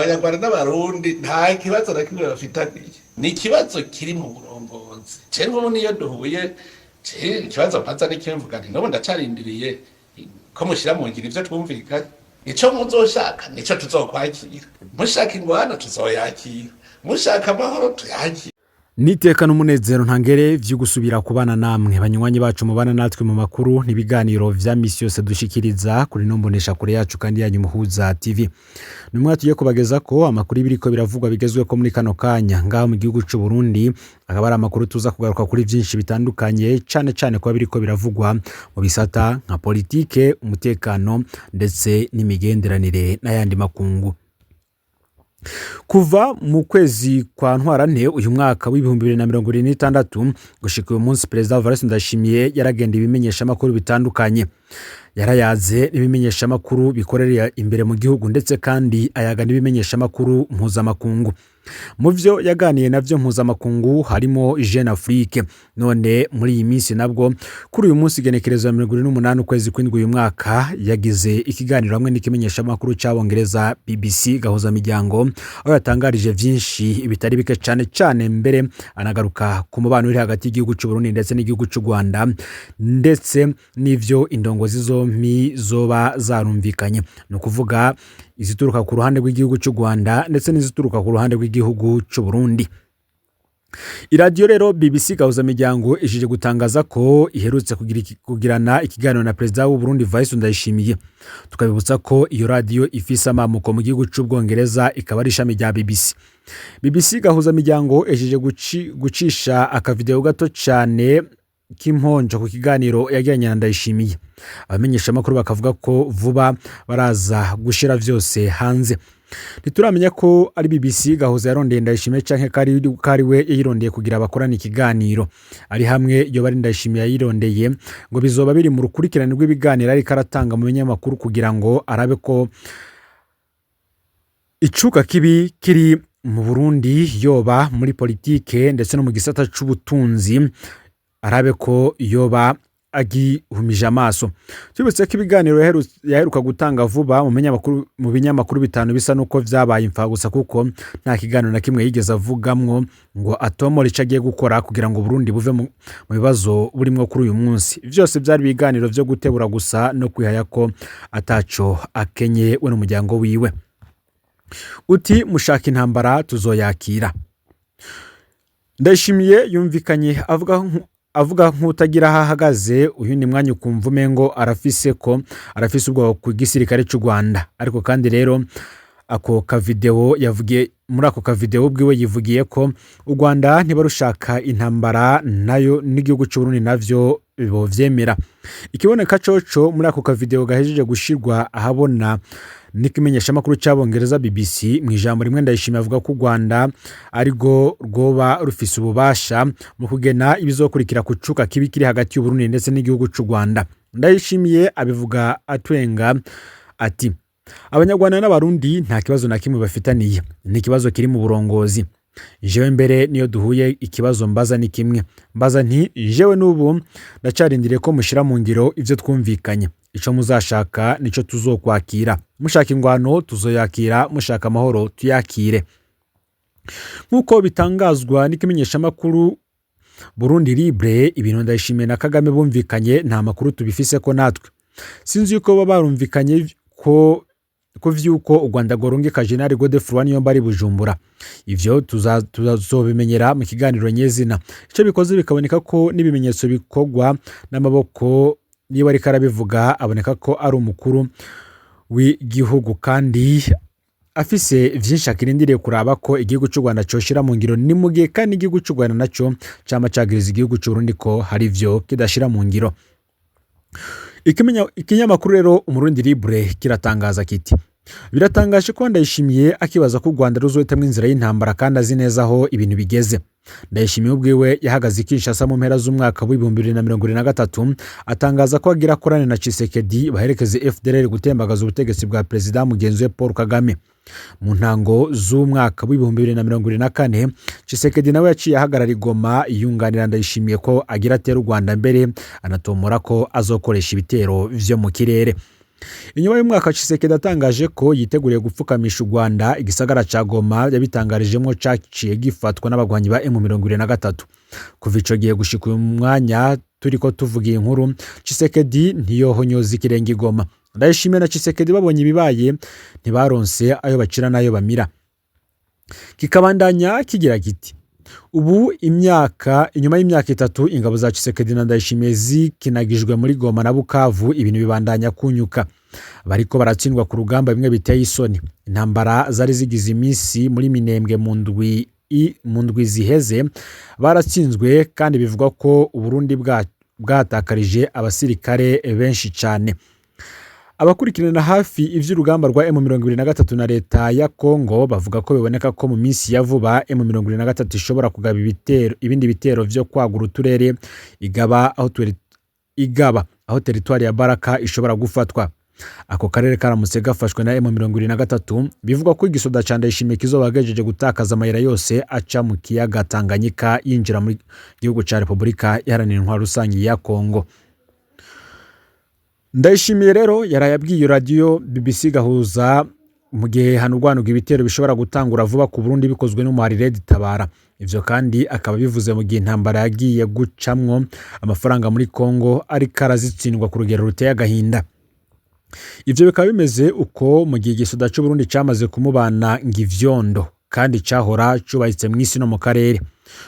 abanyarwanda n'abarundi nta kibazo na kimwe bafitaniye, ni ikibazo kiri mu burongozi. Je nk'ubu niyo duhuye ikibazo mpaza n'ikimwe mvuga nti n'ubu ndacarindiriye ko mushira mu ngiro ivyo twumvikanye, ico muzoshaka nico tuzokwakira, mushaka ingwano tuzoyakira, mushaka amahoro tuyakira. Niteka n'umunezero ntangere vyo gusubira kubana namwe banywanyi bacu mubana natwe mu makuru n'ibiganiro vya misi yose dushikiriza kuri nombonesha kure yacu kandi yanyu Muhuza TV. Numwe tugiye kubageza ko amakuru ibiriko biravugwa bigezwe ko muri kano kanya ngaho mu gihugu cy'u Burundi, akaba ari amakuru tuza kugaruka kuri byinshi bitandukanye cyane ko biriko biravugwa mu bisata nka politike, umutekano ndetse n'imigenderanire n'ayandi makungu. Kuva mu kwezi kwa Ntwarante uyu mwaka w'2026 gushika uyu munsi Perezida Evariste Ndayishimiye yaragenda ibimenyesha makuru bitandukanye, yarayaze ibimenyesha makuru bikorera imbere mu gihugu ndetse kandi ayaga n'ibimenyesha makuru mpuzamakungu. Mu vyo yaganiye navyo mpuzamakungu harimo Jeune Afrique. None muri iyi minsi nabwo kuri uyu munsi genekerezo ya 28 ukwezi kw'indwi uyu mwaka yagize ikiganiro hamwe n'ikimenyesha makuru cy'Abongereza BBC gahuza miryango, aho yatangarije vyinshi bitari bike cyane mbere anagaruka ku mubano uri hagati y'igihugu cy'u Burundi ndetse n'igihugu cy'u Rwanda ndetse n'ivyo indongozi zompi zoba zarumvikanye, no kuvuga izituruka ku ruhande rw'igihugu cy'u Rwanda ndetse n'izituruka ku ruhande rw'igihugu cy'u Burundi. Iradiyo rero BBC gahuza miryango ishije gutangaza ko iherutse kugirana ikiganiro na Perezida w'u Burundi Evariste Ndayishimiye. Tukabibutsa ko iyo radio ifise amamuko mu gihugu cy'u Bwongereza ikaba ari ishami rya BBC. BBC gahuza miryango ishije gucisha akavideo gato cyane kimponjo ku kiganiro yagiranye na Ndayishimiye. Abamenyesha makuru bakavuga ko vuba baraza gushira vyose hanze. Nituramenya ko ari BBC gahuza yarondeye Ndayishimiye canke kari we yirondeye kugira abakorana ikiganiro. Ari hamwe yo bari Ndayishimiye yirondeye ngo bizoba biri mu rukurikirane rw'ibiganiro ari karatanga mu binyamakuru kugira ngo arabe ko icuka kibi kiri mu Burundi yoba muri politike ndetse no mu gisata c'ubutunzi arabe ko yoba agihumije amaso. Tubutse ko ibiganiro yaheruka gutanga vuba mu binyamakuru bitanu bisa nuko vyabaye imfa gusa kuko nta kiganiro na kimwe yigeze avugamwo ngo atomora ico agiye gukora kugira ngo Burundi buve mu bibazo burimwo kuri uyu munsi. Vyose byari ibiganiro vyo gutebura gusa no kwihaya ko ataco akenye we n'umuryango wiwe. Uti mushaka intambara tuzoyakira. Ndayishimiye yumvikanye avuga nk'utagira hahagaze, uyu ni mwanya ukumva umengo arafise ubwo ku gisirikare cy'u Rwanda. Ariko kandi rero ako kavideo yavugiye muri ako kavideo bwiwe yivugiye ko u Rwanda ntibarushaka intambara nayo n'igihugu cy'u Burundi navyo bovyemera. Ikiboneka coco muri ako kavideo gahejeje gushirwa ahabona n'ikimenyesha makuru cy'Abongereza BBC mu ijambo rimwe Ndayishimiye avuga ko u Rwanda arigo rwoba rufise ububasha mu kugena ibizokurikira kucuka kibi kiri hagati y'u Burundi ndetse n'igihugu cy'u Rwanda. Ndayishimiye abivuga atwenga ati Abanyarwanda n'Abarundi nta kibazo na kimwe bafitaniye, ni kibazo kiri mu burongozi. Jewe mbere niyo duhuye ikibazo mbaza ni kimwe, mbaza nti jewe n'ubu ndacarindiriye ko mushira mu ngiro ivyo twumvikanye. Ico muzashaka nico tuzokwakira, mushaka ingwano tuzoyakira, mushaka amahoro tuyakire. Nkuko bitangazwa n'ikimenyesha makuru Burundi Libre, ibintu Ndayishimiye na Kagame bumvikanye nta makuru tubifise ko natwe. Sinzi yuko baba barumvikanye ko vyuko u Rwanda gorungika General Godefroid Niyombare bari Bujumbura. Ivyo tuzazobimenyera mu kiganiro nyezina. Ico bikoze bikaboneka ko n'ibimenyetso bikogwa n'amaboko niba ari karabivuga aboneka ko ari umukuru w'igihugu kandi afise vyinshi akirindiriye kuraba ko igihugu cy'u Rwanda coshira mu ngiro, ni mugihe kandi igihugu cy'u Rwanda naco cama cagiriza igihugu cy'u Burundi ko hari vyo kidashira mu ngiro. Ikinyamakuru rero Umurundi Libre kiratangaza kiti biratangaje ko Ndayishimiye akibaza ko u Rwanda ruzohitamwo inzira y'intambara kandi azi neza aho ibintu bigeze. Ndayishimiye ubwiwe yahagaze Kinshasa mu mpera z'umwaka w'2023 atangaza ko agira korane na Tshisekedi baherekeze FDLR gutembagaza ubutegetsi bwa Perezida mugenzi we Paul Kagame. Mu ntango z'umwaka w'2024 Tshisekedi nawe yaciye ahagarara i Goma yunganira Ndayishimiye ko agira atera u Rwanda mbere anatomora ko azokoresha ibitero vyo mu kirere. inyuma y'umwaka Tshisekedi atangaje ko yiteguriye gupfukamisha u Rwanda, igisagara ca Goma yabitangarijemwo caciye gifatwa n'abagwanyi ba M23. Kuva ico gihe gushika uyu mwanya turiko tuvuga iyi nkuru, Tshisekedi ntiyohonyoza ikirenge i Goma. Ndayishimiye na Tshisekedi babonye ibibaye ntibaronse ayo bacira n'ayo bamira. Kikabandanya kigira kiti ubu inyuma y'imyaka 3 ingabo za Tshisekedi na Ndayishimiye zikinagijwe muri Goma na Bukavu, ibintu bibandanya kunyuka. Bariko baratsindwa ku rugamba bimwe biteye isoni. Intambara zari zigize iminsi muri Minembwe mu ndwi ziheze baratsinzwe, kandi bivugwa ko Uburundi bwatakarije abasirikare benshi cyane. Abakurikirana hafi ivy'urugamba rwa M23 na leta ya Kongo bavuga ko biboneka ko mu minsi ya vuba M23 ishobora kugaba ibindi bitero vyo kwagura uturere igaba aho teritwari ya Baraka ishobora gufatwa. Ako karere karamutse gafashwe na M23, bivugwa ko igisoda ca Ndayishimiye kizoba gejeje gutakaza amayira yose aca mu kiyaga Tanganyika yinjira muri gihugu ca Repubulika Iharanira Intwaro Rusangi ya Kongo. Ndayishimiye rero yarayabwiye radio BBC Gahuza mu gihe hanurwanurwa ibitero bishobora gutangura vuba ku Burundi bikozwe n'umuhari Red Tabara. Ivyo kandi akaba bivuze mu gihe intambara yagiye gucamwo amafaranga muri Kongo ariko arazitsindwa ku rugero ruteye agahinda. Ivyo bikaba bimeze uko mu gihe igisoda c'u Burundi camaze kumubana ng'ivyondo kandi cahora cubahitse mw'isi no mu karere.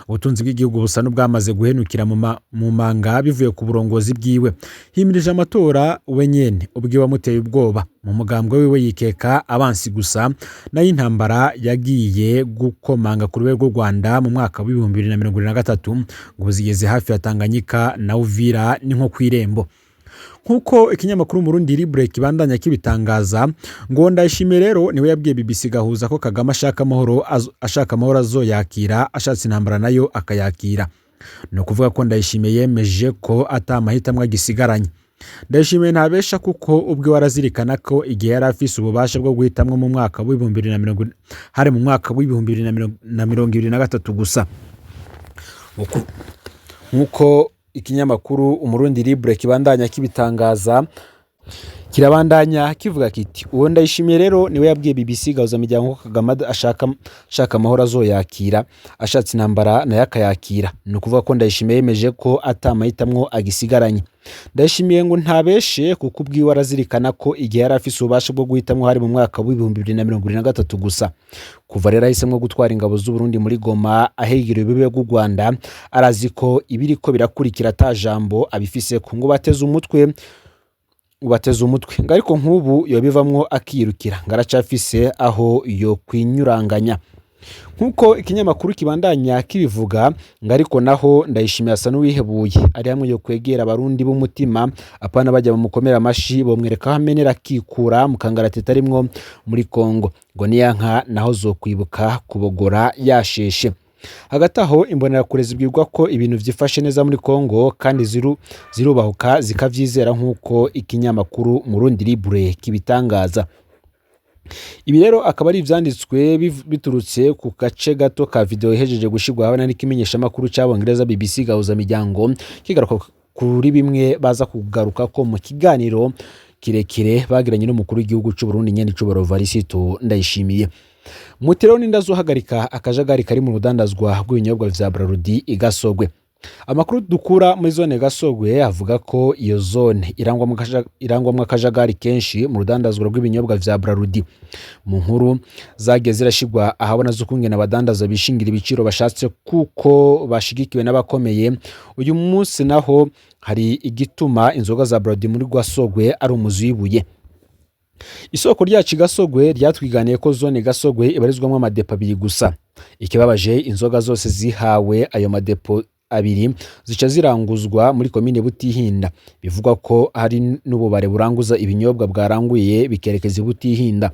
Ubutunzi bw'igihugu busa n'ubwamaze guhenukira mu manga bivuye ku burongozi bwiwe. Himirije amatora we nyene ubwiwe wamuteye ubwoba. Mu mugambwe wiwe yikeka abansi gusa, nayo intambara yagiye gukomanga ku rwego rw'u Rwanda mu mwaka wa 2023 ngo zigeze hafi ya Tanganyika na Uvira ni nko kw'irembo. Nkuko ikinyamakuru Murundi Libre kibandanya kibitangaza, ngo Ndayishimiye rero niwe yabwiye BBC Gahuza ko Kagame ashaka amahoro azoyakira, ashatse intambara nayo akayakira. No kuvuga ko Ndayishimiye yemeje ko atamahitamwe agisigaranye. Ndayishimiye ntabesha kuko ubwe warazirikana ko igihe yari afise ububasha bwo guhitamwe mu mwaka wa 2020 hari mu mwaka wa 2023 gusa. Nkuko ikinyamakuru Umurundi Libre kibandanya kibitangaza, kirabandanya kivuga kiti uwo Ndayishimiye rero niwe yabwiye BBC Gahuza miryango ko Kagame ashaka amahoro azoyakira, ashatse intambara nayo akayakira. No kuvuga ko Ndayishimiye yemeje ko atamahitamwo agisigaranye. Ndayishimiye ngo ntabeshe kuko ubwiwe arazirikana ko igihe yari afise ububasha bwo guhitamwo hari mu mwaka wa 2023 gusa. Kuva rero ahisemwo gutwara ingabo z'u Burundi muri Goma ahegera ibibe bw'u Rwanda, arazi ko ibiriko birakurikira atajambo abifise ku ngo bateze umutwe ngariko nk'ubu yobivamwo akirukira ngaracafise aho yo kwinyuranganya. Nkuko ikinyamakuru kibandanya kibivuga, ngariko naho Ndayishimiye asa n'uwihebuye, ari hamwe yo kwegera abarundi b'umutima apana bajya bamukomera amashi bomwereka hamenera kikura mu kangaratete arimwo muri Kongo, ngo niyanka naho zo kwibuka kubogora yasheshe. Hagati aho imbonera kure zibwirwa ko ibintu vyifashe neza muri Kongo kandi zirubahuka zikavyizera nkuko ikinyamakuru Murundi Libre kibitangaza. Ibi rero akaba ari ivyanditswe biturutse ku gace gato ka video ihejeje gushirwa habana n'ikimenyesha makuru c'Abongereza BBC Gahuza miryango kigaruka kuri bimwe baza kugaruka ko mu kiganiro kirekire bagiranye n'umukuru w'igihugu c'u Burundi nyene Cubaro Varisito Ndayishimiye. Mutero ninda zohagarika akajagari kari mu rudandazwa rw'ibinyobwa vya Braludi igasogwe. Amakuru dukura muri zone Gasogwe avuga ko iyo zone irangwamwo akajagari kenshi mu rudandazwa rw'ibinyobwa vya Braludi. Mu nkuru zagiye zirashigwa ahabona zukungena abadandaza bishingira ibiciro bashatse kuko bashigikiwe n'abakomeye. Uyu munsi naho hari igituma inzoga za Braludi muri Gasogwe ari umuzi wibuye. Isoko ryacu Gasogwe ryatwiganiye ko zone Gasogwe ibarizwamwo amadepo 2 gusa. Ikibabaje inzoga zose zihawe ayo madepo 2 zica ziranguzwa muri komine Butihinda. Bivugwa ko hari n'ububare buranguza ibinyobwa bwaranguye bikerekeza Butihinda.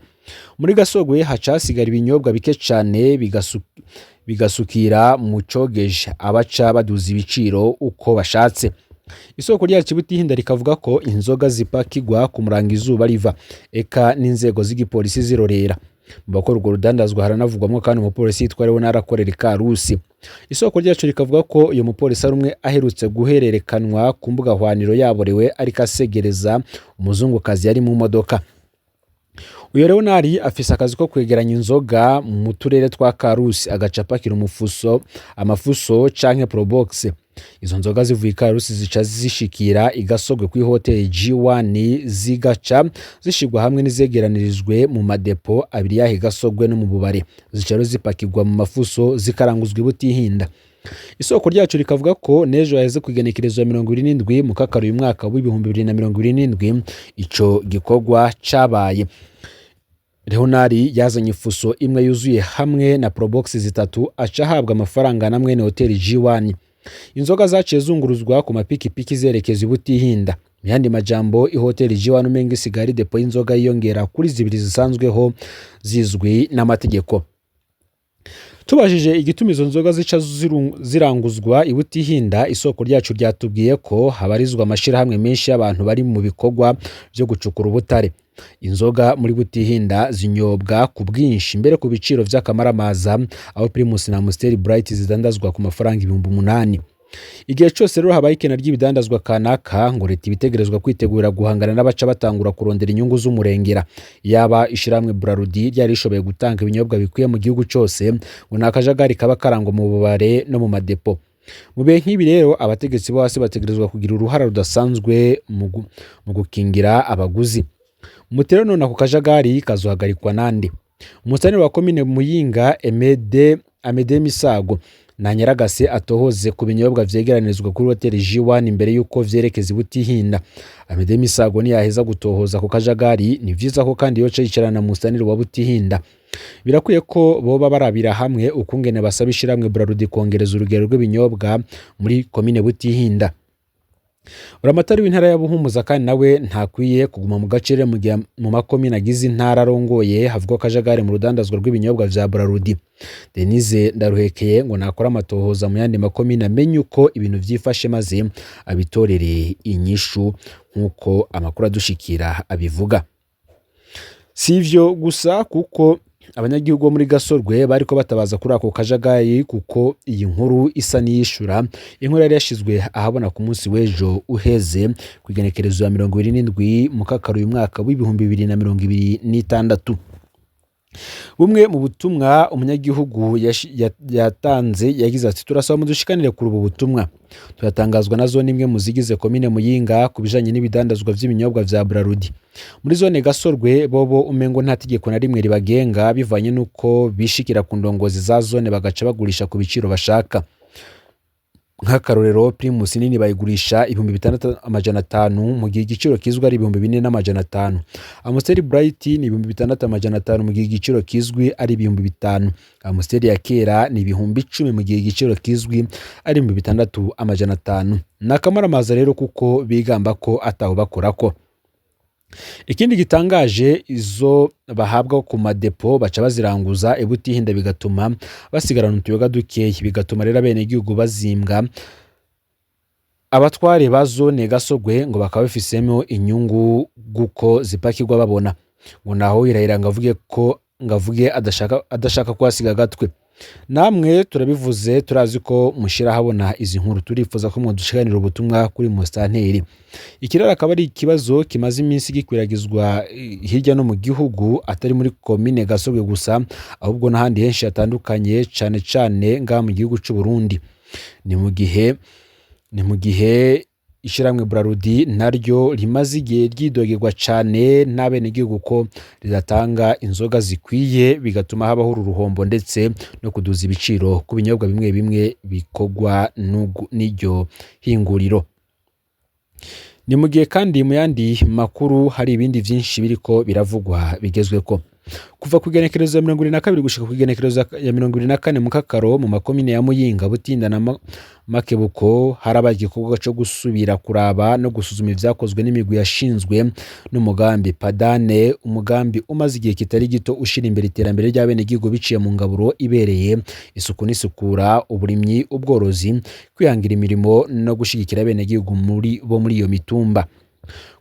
Muri Gasogwe hacasigara ibinyobwa bike cyane bigasukira mu cogeje abaca baduza ibiciro uko bashatse. Isoko ryacu Butihinda rikavuga ko inzoga zipakigwa ku muranga izuba riva eka n'inzego z'igipolisi zirorera. mu bakora urwo rudandazwa haranavugwamo kandi umupolisi yitwa Leonard akorera i Karusi. Isoko ryacu rikavuga ko uyu mupolisi ari umwe aherutse guhererekanwa ku mbuga hwaniro yaborewe ariko asegereza umuzungukazi yari mu modoka. Uyu Leonard afise akazi ko kwegeranya inzoga mu turere twa Karusi agacapakira amafuso canke probox. Izo nzoga zivuye i Karusi zica zishikira igasogwe kuri hoteli G1 zigaca zishigwa hamwe n'izegeranirijwe mu madepo abiri yahe gasogwe no mu bubare, zica zipakirwa mu mafuso zikaranguzwa i Butihinda. Isoko ryacu rikavuga ko nejo yaheze kwigenekerezo ya 27 mu kakaro uyu mwaka w'2027 ico gikorwa cabaye. Leonard yazanye ifuso imwe yuzuye hamwe na probox zitatu aca ahabwa amafaranga na mwene hoteli G1. Inzoga zaciye zunguruzwa ku mapikipiki zerekeza i Butihinda. Mu yandi majambo ihoteli G1 umenga isigari depo y'inzoga yiyongera kuri zibiri zisanzweho zizwi n'amategeko. Tubajije igituma izo nzoga zica ziranguzwa i Butihinda, isoko ryacu ryatubwiye ko habarizwa amashirahamwe menshi y'abantu bari mu bikorwa byo gucukura ubutare. Inzoga muri Butihinda zinyobwa ku bwinshi mbere ku biciro vy'akamaramaza, aho Primus na Amstel Bright zidandazwa ku mafaranga 8,000. Igihe cyose rero habaye ikena ry'ibidandazwa kanaka ngo leta ibitegerezwa kwitegura guhangana n'abaca batangura kurondera inyungu z'umurengera. Yaba ishiramwe Brarudi ryari rishoboye gutanga ibinyobwa bikwiye mu gihugu cyose ngo nakajagari kaba karangwa mu bubare no mu madepo. Mu bihe nk'ibi rero abategetsi bo hasi bategerezwa kugira uruhara rudasanzwe mu gukingira abaguzi. Mutero none ako kajagari kazohagarikwa nande? Umusanire wa komine Muyinga Amede Misago na Nyaragase atohoze ku binyobwa vyegeranirizwa kuri hoteli G1 imbere yuko vyerekeza i Butihinda. Amede Misago niyaheza gutohoza ku kajagari ni vyiza ko kandi yoca yicarana mu musanire wa Butihinda. Birakwiye ko boba barabira hamwe ukungene basaba ishiramwe Brarudi kongereza urugero rw'ibinyobwa muri komine Butihinda. Uramatari w'intara ya Buhumuza kandi nawe ntakwiye kuguma mu gacere mu makomine agize intara arongoye havugwa kajagari mu rudandazwa rw'ibinyobwa vya Brarudi. Denise Ndaruhekeye ngo nakora amatohoza mu yandi makomine amenye uko ibintu vyifashe maze abitorere inyishu nkuko amakuru adushikira abivuga. Sivyo gusa kuko abanyagihugu muri Gasorwe bariko batabaza kuri ako kajagari kuko iyi nkuru isa niyishura. Inkuru yari yashizwe ahabona ku munsi w'ejo uheze kwigenekerezo ya 27 mu kakaro uyu mwaka w'2026. Bumwe mu butumwa umunyagihugu yatanze yagize ati turasaba mudushikanire kuri ubu butumwa. Turatangazwa na zone imwe muzigize komine Muyinga kubijanye n'ibidandazwa vy'ibinyobwa vya Brarudi. Muri zone Gasorwe bobo umengo nta tegeko na rimwe ribagenga bivanye nuko bishikira ku ndongozi za zone bagaca bagurisha ku biciro bashaka. Nk'akarorero Primus nini bayigurisha 6,500 mu gihe igiciro kizwi ari 4,500. Amstel Bright ni 6,500 mu gihe igiciro kizwi ari 5,000. Amstel ya kera ni 10,000 mu gihe igiciro kizwi ari 6,500. Nakamaramaza rero kuko bigamba ko ataho bakorako. Ikindi gitangaje izo bahabwa ku madepo baca baziranguza i Butihinda bigatuma basigarana utuyoga dukeyi, bigatuma rero bene igihugu bazimbwa. Abatware ba zone Gasogwe ngo bakaba bafisemo inyungu guko zipakirwa babona ngo naho irahira ngavuge adashaka kwasiga gatwe. Namwe turabivuze turazi ko mushira habona izi nkuru, turifuza ko mudushikanira ubutumwa kuri Mustanteri. Ikirara akaba ari ikibazo kimaze iminsi gikwiragizwa hirya no mu gihugu atari muri komine Gasorwe gusa ahubwo n'ahandi henshi hatandukanye cane nga mu gihugu cy'u Burundi. Ni mu gihe ishiramwe Brarudi naryo rimaze igihe ryidogerwa cane n'abene igihugu ko ridatanga inzoga zikwiye, bigatuma habaho uruhombo ndetse no kuduza ibiciro ku binyobwa bimwe bimwe bikogwa n'iryo hinguriro. Ni mu gihe kandi mu yandi makuru hari ibindi vyinshi biriko biravugwa bigezweko. Kuva ku igenekerezo ya 22 gushika ku igenekerezo ya 24 mu kakaro mu makomine ya Muyinga, Butinda na Makebuko harabaye igikorwa cyo gusubira kuraba no gusuzuma ivyakozwe n'imigwi yashinzwe n'umugambi Padane, umugambi umaze igihe kitari gito ushira imbere iterambere ry'abene igihugu biciye mu ngaburo ibereye, isuku n'isukura, uburimyi, ubworozi, kwihangira imirimo no gushigikira abene igihugu muri iyo mitumba.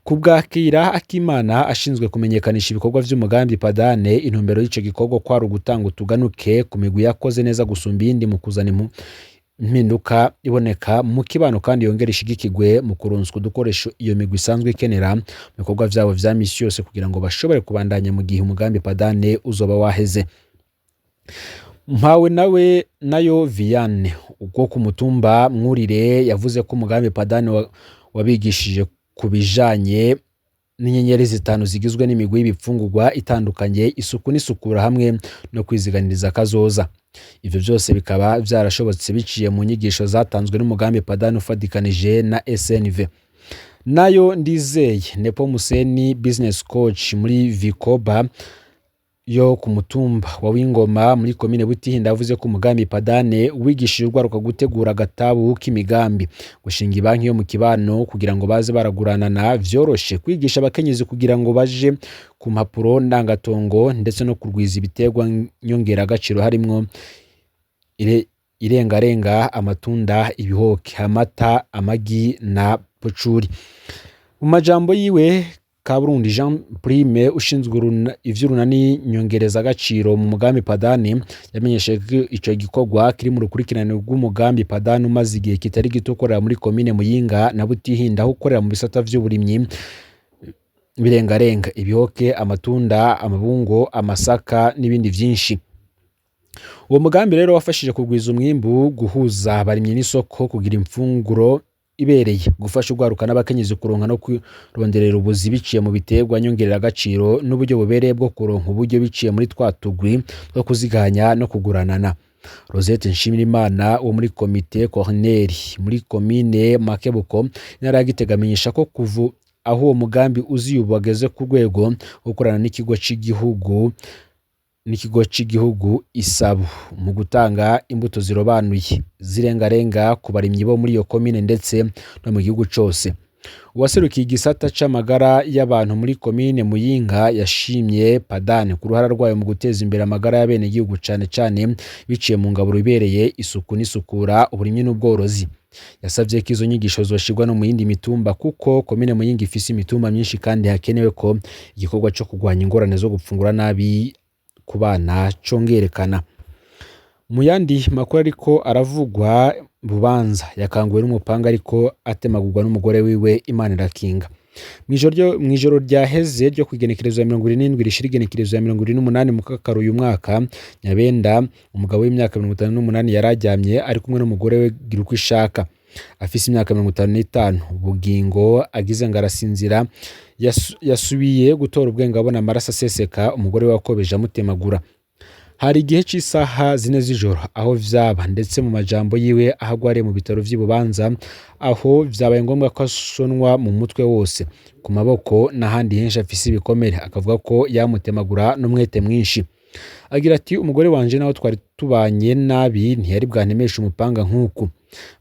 Kubwakira Akimana ashinzwe kumenyekanisha ibikorwa vy'umugambi Padane, intumbero y'ico gikorwa kwari ugutanga utuganuke ku migwi yakoze neza gusumba iyindi mu kuzana impinduka iboneka mu kibano kandi yongera ishigikirwe mu kuronswa udukoresho iyo migwi isanzwe ikenera mu bikorwa vyabo vya misi yose kugira ngo bashobore kubandanya mu gihe umugambi Padane uzoba waheze. Mpawe nayo Vianne ubwo ku mutumba Mwurire yavuze ko umugambi Padane wabigishije kubijanye n'inyenyeri zitanu zigizwe n'imigwi y'ibipfungurwa itandukanye, isuku n'isukura hamwe no kwiziganiriza kazoza. Ivyo byose bikaba vyarashobotse biciye mu nyigisho zatanzwe n'umugambi Padane ufadikanije na SNV. Nayo Ndizeye Nepomuseni business coach muri Vikoba yo ku mutumba wa Wingoma muri komine Butihinda yavuze ko umugambi Padane wigishije urwaruka gutegura agatabu k'imigambi, gushinga ibanki yo mu kibano kugira ngo baze baraguranana vyoroshe, kwigisha abakenyezi kugira ngo baje ku mpapuro ndangatongo ndetse no kurwiza ibiterwa nyongera agaciro harimwo irengarenga, amatunda, ibihoke, amata, amagi na pocuri. Mu majambo yiwe Kaburundi Jean Prime ushinzwe ivy'urunani nyongereza agaciro mu mugambi Padane yamenyesheje ko ico gikorwa kiri mu rukurikirane rw'umugambi Padane umaze igihe kitari gito ukorera muri komine Muyinga na Butihinda, aho ukorera mu bisata vy'uburimyi, birengarenga, ibihoke, amatunda, amabungo, amasaka n'ibindi vyinshi. Uwo mugambi rero wafashije kugwiza umwimbu, guhuza abarimyi n'isoko, kugira imfunguro ibereye, gufasha urwaruka n'abakenyezi kuronka no kuronderera ubuzi biciye mu biterwa nyongerera agaciro n'uburyo bubereye bwo kuronka uburyo biciye muri twatugwi two kuziganya no kuguranana. Rosette Nshimirimana wo muri komite Corneli muri komine Makebuko intara ya Gitega amenyesha ko kuva aho uwo mugambi ubu wageze ku rwego rwo gukorana n'ikigo cy'igihugu Isabu mu gutanga imbuto zirobanuye zirengarenga ku barimyi bo muri iyo komine ndetse no mu gihugu cose. Uwaserukiye igisata c'amagara y'abantu muri komine Muyinga yashimye Padane ku ruhara rwayo mu guteza imbere amagara y'abene gihugu cane cane biciye mu ngaburo ibereye, isuku n'isukura, uburimyi n'ubworozi. Yasavye ko izo nyigisho zoshirwa no mu yindi mitumba kuko komine Muyinga ifise imitumba myinshi kandi hakenewe ko igikorwa co kugwanya ingorane zo gupfungura nabi ku bana congerekana. Mu yandi makuru ariko aravugwa, Bubanza yakanguwe n'umupanga ariko atemagurwa n'umugore wiwe Imana irakinga. Mwijoro ryaheze ryo kwigenekerezo ya 27 rishira igenekerezo ya 28 mu Kakaro uyu mwaka, Nyabenda umugabo w'imyaka 58 yararyamye ari kumwe n'umugore we Girukwishaka afise imyaka 55. Bugingo agize ngarasinzira yasubiye gutora ubwenge abona amaraso aseseka, umugore we wakobeje amutemagura. Hari igihe c'isaha 4 z'ijoro aho vyaba, ndetse mu majambo yiwe ahagwariye mu bitaro vy'Ibubanza aho vyabaye ngombwa ko asonwa mu mutwe wose, ku maboko n'ahandi henshi afise ibikomere. Akavuga ko yamutemagura n'umwete mwinshi. Agira ati umugore wanje naho twari tubanye nabi ntiyari bwantemesha umupanga nk'uku.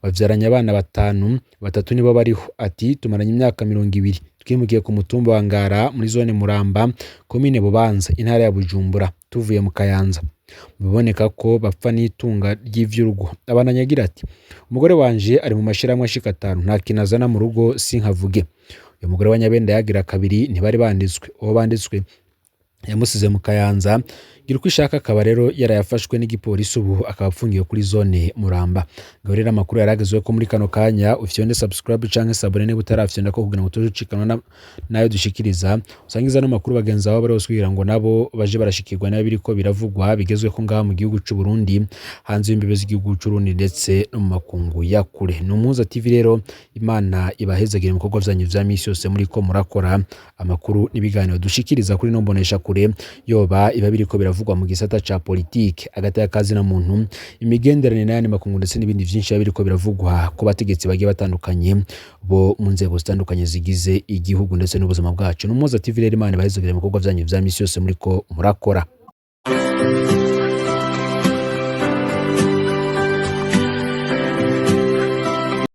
Bavyaranye abana 5, 3 nibo bariho. Ati tumaranye imyaka 20, twimukiye ku mutumba wa Ngara muri zone Muramba komine Bubanza intara ya Bujumbura tuvuye mu Kayanza. Biboneka ko bapfa n'itunga ry'ivyurugo. Abananyagira ati umugore wanje ari mu mashiramwe ashika 5 nta kinazana mu rugo sinkavuge. Uyu mugore wa Nyabenda yagira kabiri ntibari banditswe, uwo banditswe yamusize mu Kayanza. Girukwishaka akaba rero yarayafashwe n'igipolisi ubu akaba afungiye kuri zone Muramba. Gaburira amakuru yaragezwe ko muri kano kanya ufyonde subscribe canke sabone ne butarafyonda ko kugira ngo tujucikanwa nayo dushikiriza, usangiza no makuru bagenza babo bose kugira ngo nabo baje barashikirwa nayo biriko biravugwa bigezwe ko ngaha mu gihugu c'u Burundi, hanze y'imbibe z'igihugu c'u Burundi ndetse no mu makungu ya kure. Numuza TV rero Imana ibahezagire mu bikorwa vyanyu vya misi yose muri ko murakora amakuru n'ibiganiro dushikiriza kuri no mbonesha kure, yoba iba biriko biravugwa mu gisata ca politike, agata y'akazi na muntu, imigenderanire n'ayandi makungu ndetse n'ibindi vyinshi biriko biravugwa ku bategetsi bagiye batandukanye bo mu nzego zitandukanye zigize igihugu ndetse n'ubuzima bwacu. Numuza TV rero Imana ibahezagire mu bikorwa vyanyu vya misi yose muri ko murakora.